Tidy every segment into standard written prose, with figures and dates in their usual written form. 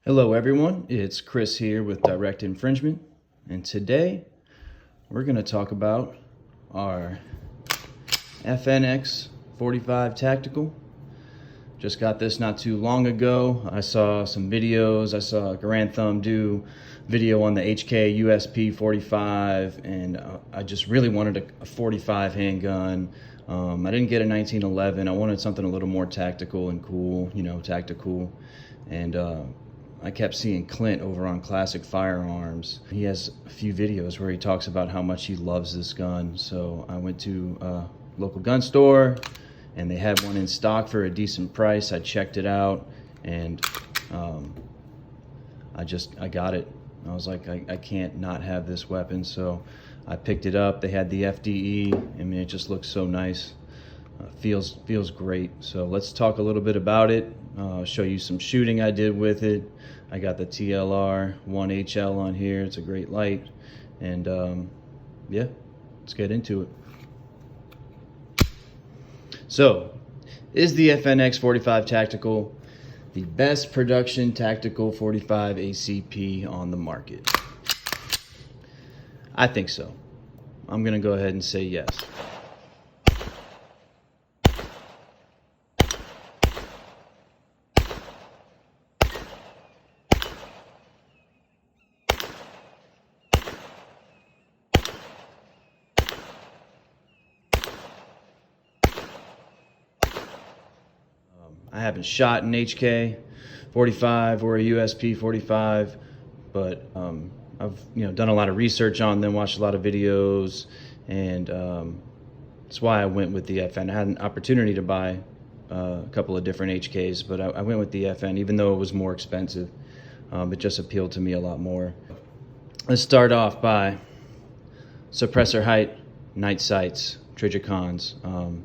Hello everyone, it's Chris here with Direct Infringement, and today we're going to talk about our FNX-45 Tactical. Just got this not too long ago. I saw some videos. I saw Grand Thumb do video on the HK USP 45, and I just really wanted a 45 handgun. I didn't get a 1911. I wanted something a little more tactical and cool, tactical. And I kept seeing Clint over on Classic Firearms. He has a few videos where he talks about how much he loves this gun. So I went to a local gun store and they had one in stock for a decent price. I checked it out and I got it. I was like, I can't not have this weapon. So I picked it up. They had the FDE. I mean, it just looks so nice. Feels great. So let's talk a little bit about it. Show you some shooting I did with it. I got the TLR 1HL on here. It's a great light. And yeah, let's get into it. So, is the FNX-45 Tactical the best production tactical 45 ACP on the market? I think so. I'm going to go ahead and say yes. I haven't shot an HK 45 or a USP 45, but I've done a lot of research on them, watched a lot of videos, and that's why I went with the FN. I had an opportunity to buy a couple of different HKs, but I went with the FN, even though it was more expensive. It just appealed to me a lot more. Let's start off by suppressor height, night sights, Trigicons.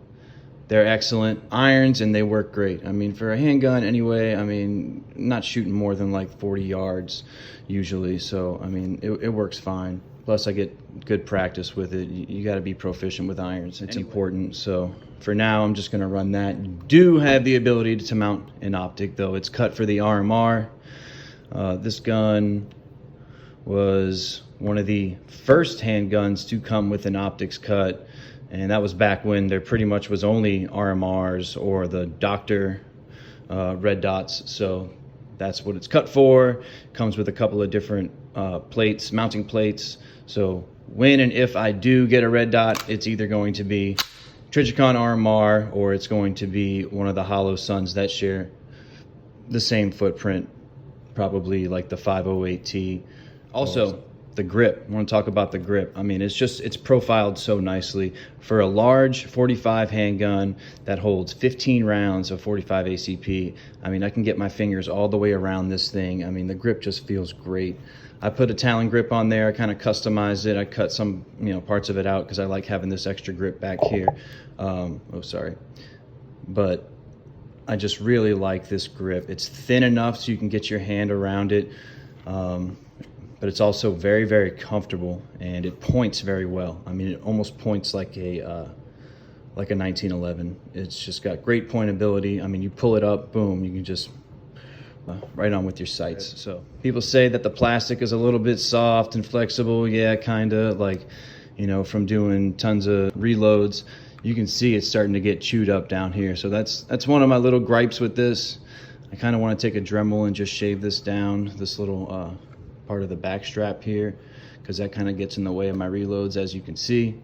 They're excellent irons and they work great. I mean, for a handgun anyway, I mean, not shooting more than like 40 yards usually. So, I mean, it works fine. Plus I get good practice with it. You got to be proficient with irons. It's important. So for now, I'm just going to run that. You do have the ability to mount an optic though. It's cut for the RMR. This gun was one of the first handguns to come with an optics cut. And that was back when there pretty much was only RMRs or the Doctor red dots. So that's what it's cut for. Comes with a couple of different plates, mounting plates. So when and if I do get a red dot, it's either going to be Trigicon RMR or it's going to be one of the Hollow Suns that share the same footprint, probably like the 508T. Also, the grip. I want to talk about the grip. I mean, it's profiled so nicely for a large 45 handgun that holds 15 rounds of 45 ACP. I mean, I can get my fingers all the way around this thing. I mean, the grip just feels great. I put a Talon grip on there. I kind of customized it. I cut some, parts of it out because I like having this extra grip back here. But I just really like this grip. It's thin enough so you can get your hand around it. But it's also very, very comfortable, and it points very well. I mean, it almost points like a 1911. It's just got great pointability. I mean, you pull it up, boom, you can just right on with your sights. So people say that the plastic is a little bit soft and flexible. Yeah, kind of like, from doing tons of reloads, you can see it's starting to get chewed up down here. So that's one of my little gripes with this. I kind of want to take a Dremel and just shave this down, this little part of the back strap here, because that kind of gets in the way of my reloads, as you can see.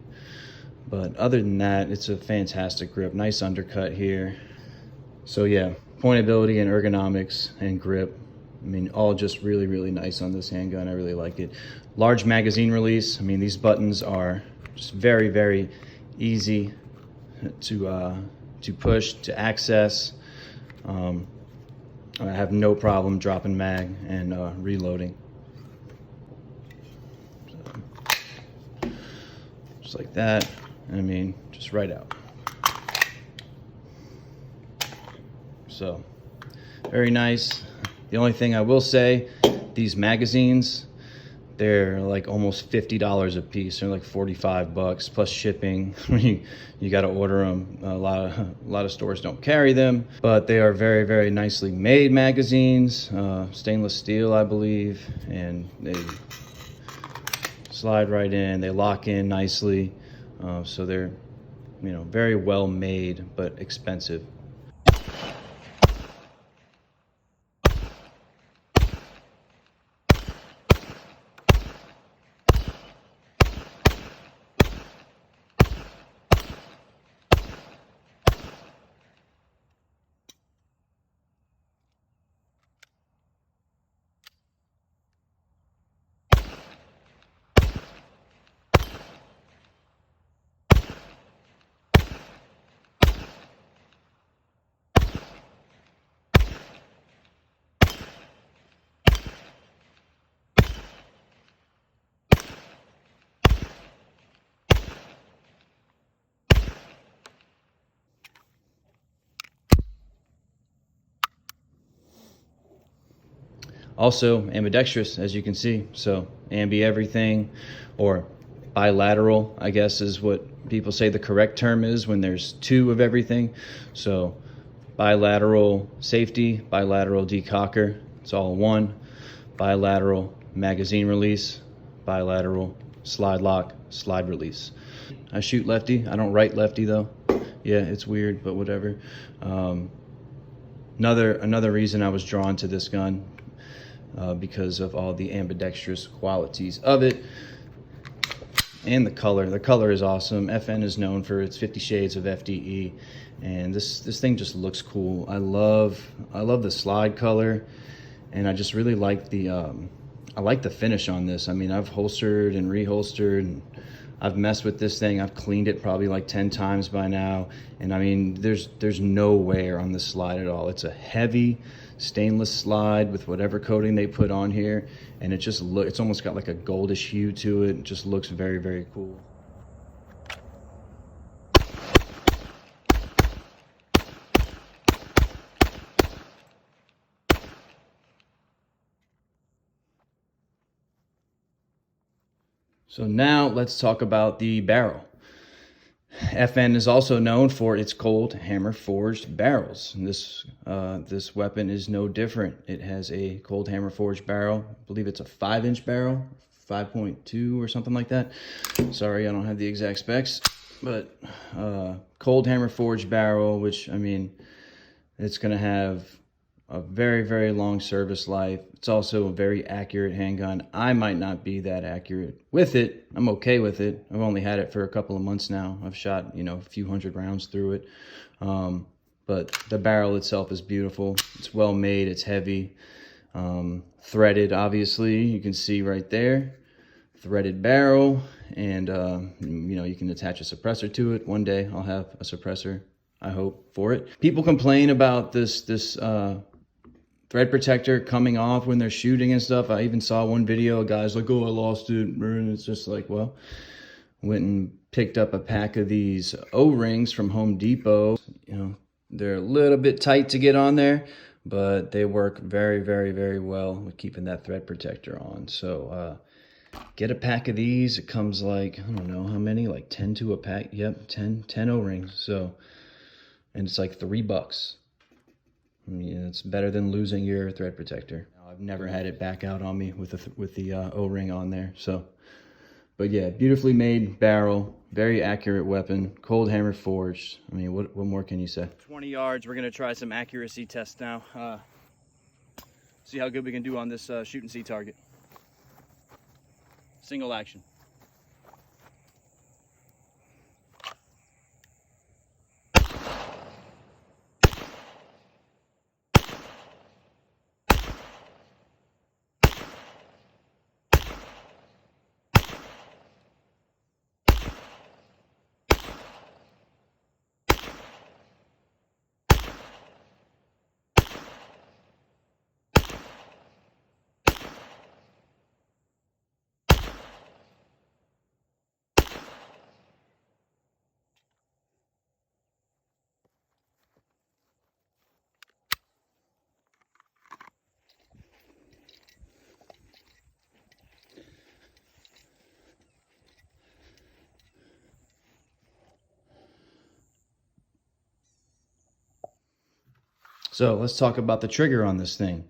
But other than that, it's a fantastic grip. Nice undercut here. So yeah, pointability and ergonomics and grip, I mean, all just really, really nice on this handgun. I really like it. Large magazine release. I mean, these buttons are just very, very easy to push, to access. I have no problem dropping mag and reloading. Just like that. I mean, just right out. So, very nice. The only thing I will say, these magazines, They're like almost $50 a piece. They're like 45 bucks plus shipping. You got to order them. A lot of stores don't carry them, but they are very, very nicely made magazines. Stainless steel, I believe, and they slide right in. They lock in nicely, so they're, very well made but expensive. Also ambidextrous, as you can see. So ambi everything, or bilateral, I guess is what people say the correct term is when there's two of everything. So bilateral safety, bilateral decocker, it's all one. Bilateral magazine release, bilateral slide lock, slide release. I shoot lefty. I don't write lefty though. Yeah, it's weird, but whatever. Another reason I was drawn to this gun, because of all the ambidextrous qualities of it, and the color. The color is awesome. FN is known for its 50 shades of FDE, and this thing just looks cool. I love the slide color, and I just really like the finish on this. I mean, I've holstered and reholstered, and I've messed with this thing. I've cleaned it probably like 10 times by now, and I mean, there's no wear on this slide at all. It's a heavy stainless slide with whatever coating they put on here, and it's almost got like a goldish hue to it. It just looks very, very cool. So now let's talk about the barrel. FN is also known for its cold hammer forged barrels. And this weapon is no different. It has a cold hammer forged barrel. I believe it's a 5-inch barrel, 5.2 or something like that. Sorry, I don't have the exact specs, but cold hammer forged barrel, which, I mean, it's going to have a very, very long service life. It's also a very accurate handgun. I might not be that accurate with it. I'm okay with it. I've only had it for a couple of months now. I've shot, a few hundred rounds through it. But the barrel itself is beautiful. It's well made. It's heavy. Threaded, obviously. You can see right there. Threaded barrel. And, you can attach a suppressor to it. One day I'll have a suppressor, I hope, for it. People complain about this thread protector coming off when they're shooting and stuff. I even saw one video, a guy's like, oh, I lost it. And it's just like, well, went and picked up a pack of these O-rings from Home Depot. They're a little bit tight to get on there, but they work very, very, very well with keeping that thread protector on. So get a pack of these. It comes like, I don't know how many, like 10 to a pack. Yep, 10 O-rings. So, and it's like $3. I mean, it's better than losing your thread protector. I've never had it back out on me with the O-ring on there. So, but yeah, beautifully made barrel, very accurate weapon, cold hammer forged. I mean, what more can you say? 20 yards. We're gonna try some accuracy tests now. See how good we can do on this shoot and see target. Single action. So let's talk about the trigger on this thing.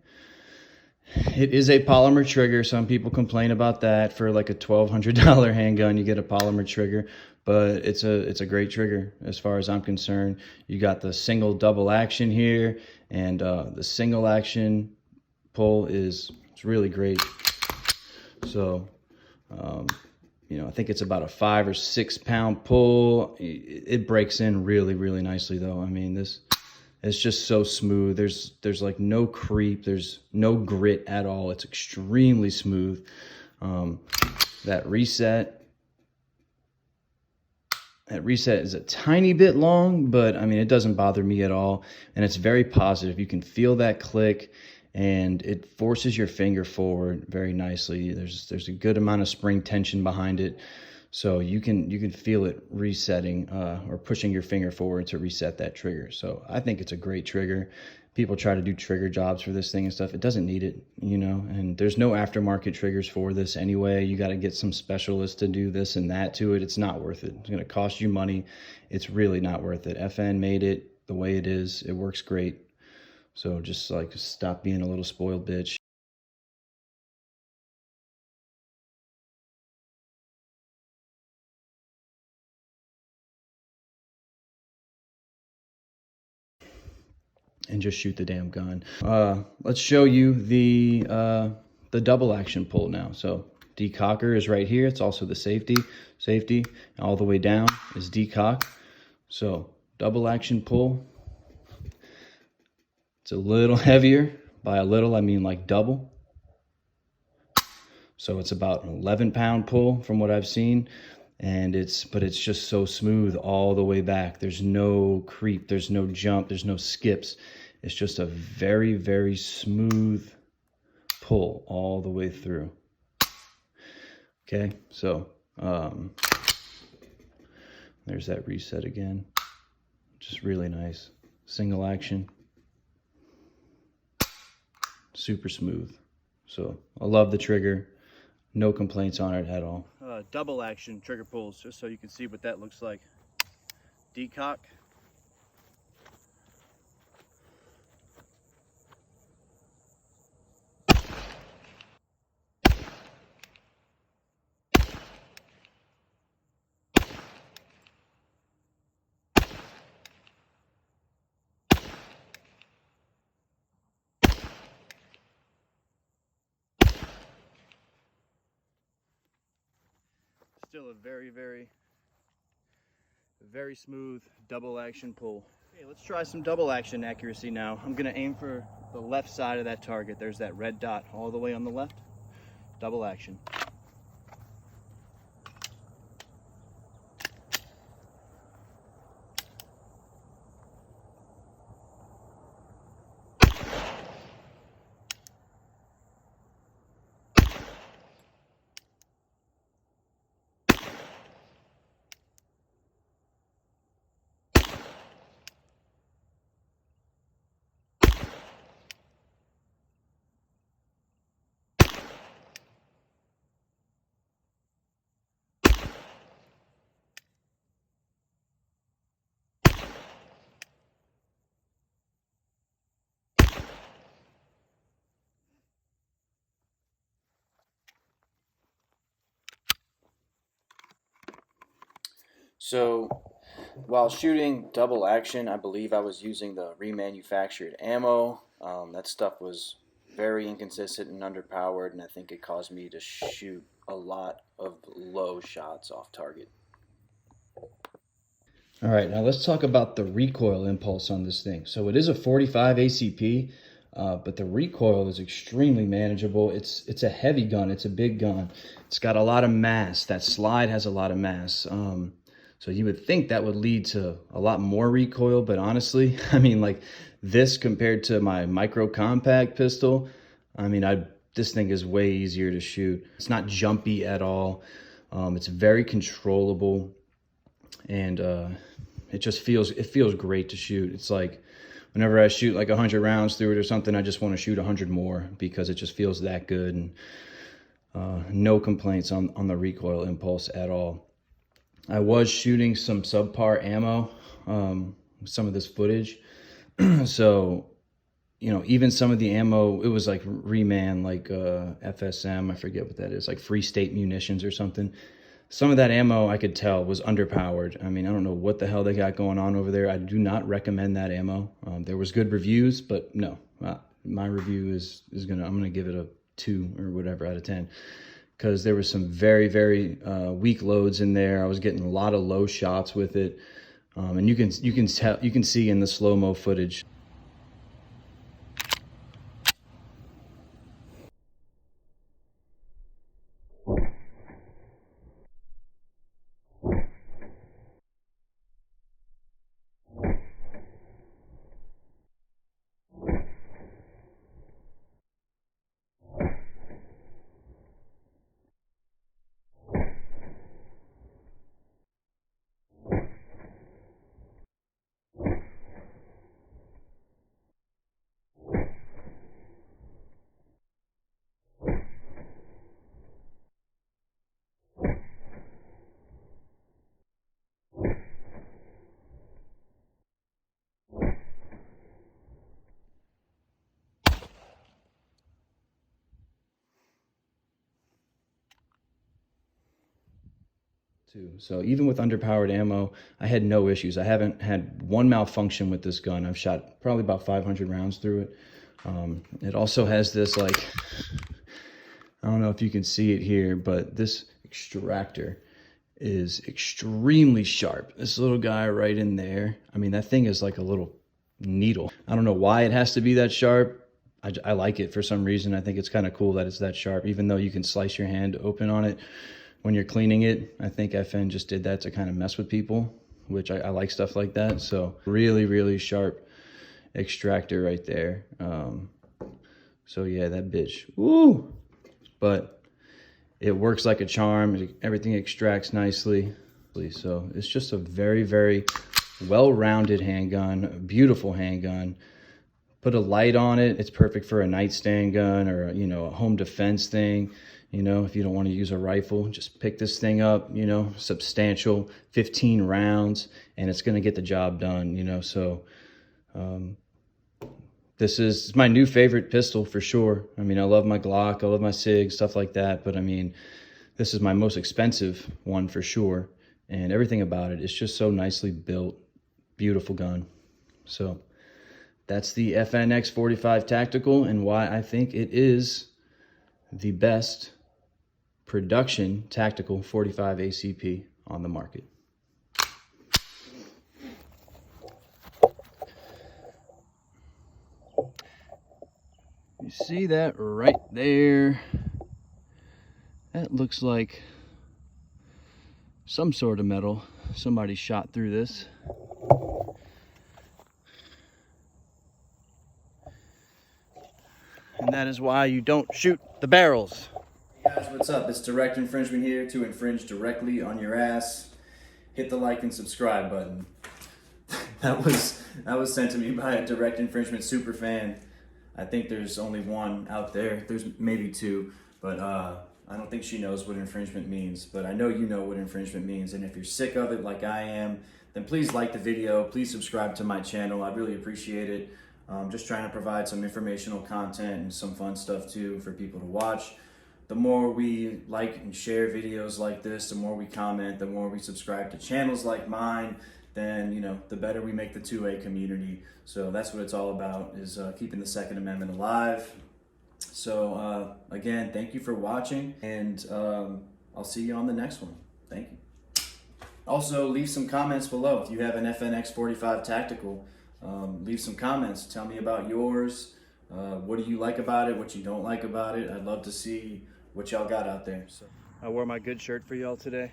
It is a polymer trigger. Some people complain about that. For like a $1,200 handgun, you get a polymer trigger, but it's a great trigger as far as I'm concerned. You got the single double action here, and the single action pull it's really great. So you know, I think it's about a 5 or 6 pound pull. It breaks in really, really nicely though. I mean, it's just so smooth. There's like no creep. There's no grit at all. It's extremely smooth. That reset is a tiny bit long, but I mean, it doesn't bother me at all. And it's very positive. You can feel that click, and it forces your finger forward very nicely. There's a good amount of spring tension behind it. So you can feel it resetting or pushing your finger forward to reset that trigger. So I think it's a great trigger. People try to do trigger jobs for this thing and stuff. It doesn't need it, you know, and there's no aftermarket triggers for this anyway. You got to get some specialists to do this and that to it. It's not worth it. It's going to cost you money. It's really not worth it. FN made it the way it is. It works great. So just like stop being a little spoiled bitch. And just shoot the damn gun. Let's show you the double action pull now. So decocker is right here. It's also the safety. And all the way down is decock. So double action pull. It's a little heavier. By a little, I mean like double. So it's about an 11 pound pull from what I've seen. And it's just so smooth all the way back. There's no creep, there's no jump, there's no skips. It's just a very, very smooth pull all the way through. Okay, so there's that reset again. Just really nice. Single action. Super smooth. So I love the trigger. No complaints on it at all. Double action trigger pulls, just so you can see what that looks like. Decock. Still a very, very, very smooth double action pull. Okay, let's try some double action accuracy now. I'm gonna aim for the left side of that target. There's that red dot all the way on the left. Double action. So while shooting double action, I believe I was using the remanufactured ammo. That stuff was very inconsistent and underpowered, and I think it caused me to shoot a lot of low shots off target. All right, now let's talk about the recoil impulse on this thing. So it is a 45 ACP, but the recoil is extremely manageable. It's a heavy gun. It's a big gun. It's got a lot of mass. That slide has a lot of mass. So you would think that would lead to a lot more recoil, but honestly, I mean, like this compared to my micro compact pistol, I mean, this thing is way easier to shoot. It's not jumpy at all. It's very controllable, and it feels great to shoot. It's like whenever I shoot like 100 rounds through it or something, I just want to shoot 100 more because it just feels that good. And no complaints on the recoil impulse at all. I was shooting some subpar ammo, some of this footage. So you know, even some of the ammo, it was like reman, like FSM, I forget what that is, like Free State Munitions or something. Some of that ammo I could tell was underpowered. I mean, I don't know what the hell they got going on over there. I do not recommend that ammo. There was good reviews, but no, my review I'm gonna give it a 2 or whatever out of 10, because there was some very, very weak loads in there. I was getting a lot of low shots with it, and you can see in the slow-mo footage. Too. So even with underpowered ammo, I had no issues. I haven't had one malfunction with this gun. I've shot probably about 500 rounds through it. It also has this, like, I don't know if you can see it here, but this extractor is extremely sharp. This little guy right in there, I mean, that thing is like a little needle. I don't know why it has to be that sharp. I like it for some reason. I think it's kind of cool that it's that sharp, even though you can slice your hand open on it when you're cleaning it. I think FN just did that to kind of mess with people, which I like stuff like that. So really, really sharp extractor right there. So yeah, that bitch, woo! But it works like a charm. Everything extracts nicely. So it's just a very, very well-rounded handgun, a beautiful handgun. Put a light on it, it's perfect for a nightstand gun or, you know, a home defense thing. You know, if you don't want to use a rifle, just pick this thing up, you know, substantial, 15 rounds, and it's going to get the job done, you know. So this is my new favorite pistol for sure. I mean, I love my Glock, I love my SIG, stuff like that. But I mean, this is my most expensive one for sure. And everything about it, it's just so nicely built, beautiful gun. So that's the FNX-45 Tactical, and why I think it is the best production tactical 45 ACP on the market. You see that right there? That looks like some sort of metal. Somebody shot through this. And that is why you don't shoot the barrels. Hey guys, what's up? It's Direct Infringement here to infringe directly on your ass. Hit the like and subscribe button. that was sent to me by a Direct Infringement super fan. I think there's only one out there. There's maybe two, but I don't think she knows what infringement means. But I know you know what infringement means, and if you're sick of it like I am, then please like the video. Please subscribe to my channel. I really appreciate it. Just trying to provide some informational content and some fun stuff too for people to watch. The more we like and share videos like this, the more we comment, the more we subscribe to channels like mine, then, you know, the better we make the 2A community. So that's what it's all about, is keeping the Second Amendment alive. So again, thank you for watching, and I'll see you on the next one. Thank you. Also, leave some comments below. If you have an FNX-45 Tactical, leave some comments. Tell me about yours. What do you like about it? What you don't like about it? I'd love to see what y'all got out there. So I wore my good shirt for y'all today.